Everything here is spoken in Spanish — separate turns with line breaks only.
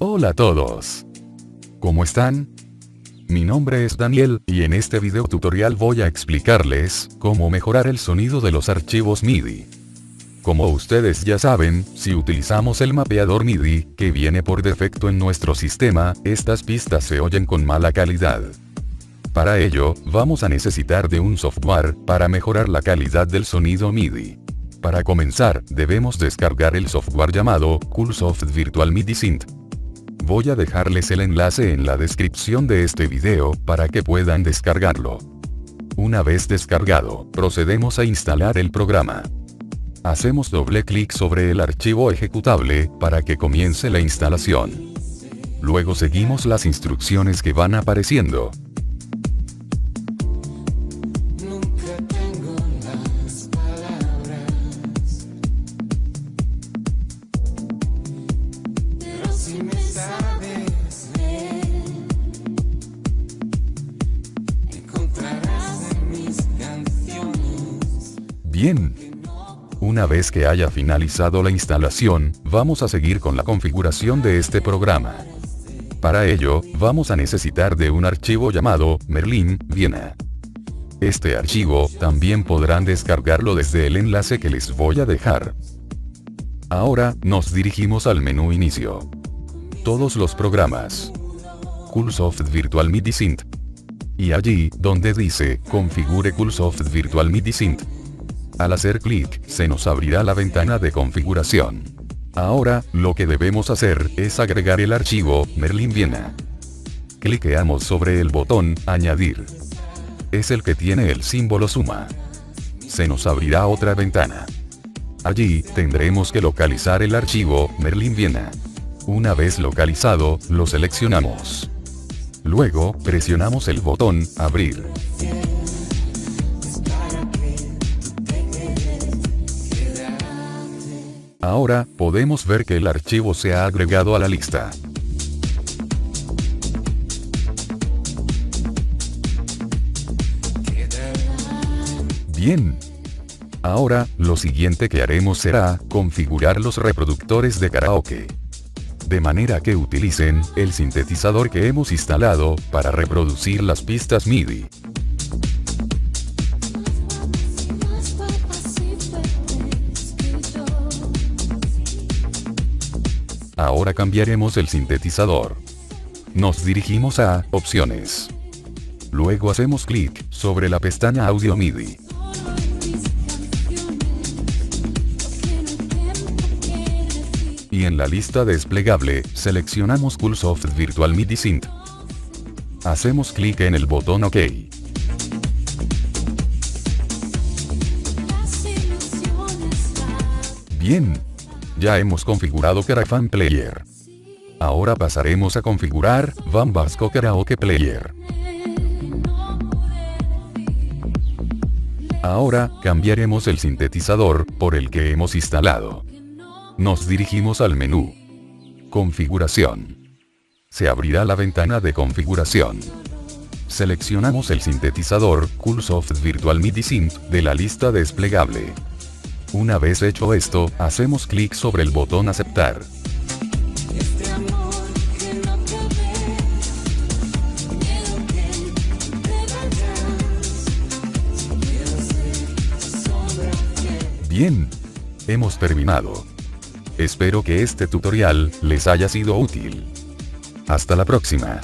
Hola a todos. ¿Cómo están? Mi nombre es Daniel, y en este video tutorial voy a explicarles cómo mejorar el sonido de los archivos MIDI. Como ustedes ya saben, si utilizamos el mapeador MIDI, que viene por defecto en nuestro sistema, estas pistas se oyen con mala calidad. Para ello, vamos a necesitar de un software para mejorar la calidad del sonido MIDI. Para comenzar, debemos descargar el software llamado Coolsoft Virtual MIDI Synth. Voy a dejarles el enlace en la descripción de este video para que puedan descargarlo. Una vez descargado, procedemos a instalar el programa. Hacemos doble clic sobre el archivo ejecutable para que comience la instalación. Luego seguimos las instrucciones que van apareciendo. Bien. Una vez que haya finalizado la instalación, vamos a seguir con la configuración de este programa. Para ello, vamos a necesitar de un archivo llamado Merlin, Viena. Este archivo, también podrán descargarlo desde el enlace que les voy a dejar. Ahora, nos dirigimos al menú Inicio. Todos los programas. Coolsoft Virtual MIDI Synth. Y allí, donde dice, Configure Coolsoft Virtual MIDI Synth. Al hacer clic, se nos abrirá la ventana de configuración. Ahora, lo que debemos hacer es agregar el archivo Merlin Viena. Cliqueamos sobre el botón Añadir. Es el que tiene el símbolo suma. Se nos abrirá otra ventana. Allí, tendremos que localizar el archivo Merlin Viena. Una vez localizado, lo seleccionamos. Luego, presionamos el botón Abrir. Ahora, podemos ver que el archivo se ha agregado a la lista. Bien. Ahora, lo siguiente que haremos será configurar los reproductores de karaoke. De manera que utilicen el sintetizador que hemos instalado para reproducir las pistas MIDI. Ahora cambiaremos el sintetizador. Nos dirigimos a Opciones. Luego hacemos clic sobre la pestaña Audio MIDI. Y en la lista desplegable, seleccionamos Coolsoft Virtual MIDI Synth. Hacemos clic en el botón OK. Bien. Ya hemos configurado GarageBand Player. Ahora pasaremos a configurar Bambasco Karaoke Player. Ahora, cambiaremos el sintetizador por el que hemos instalado. Nos dirigimos al menú Configuración. Se abrirá la ventana de configuración. Seleccionamos el sintetizador Coolsoft Virtual MIDI Synth de la lista desplegable. Una vez hecho esto, hacemos clic sobre el botón Aceptar. Bien. Hemos terminado. Espero que este tutorial les haya sido útil. Hasta la próxima.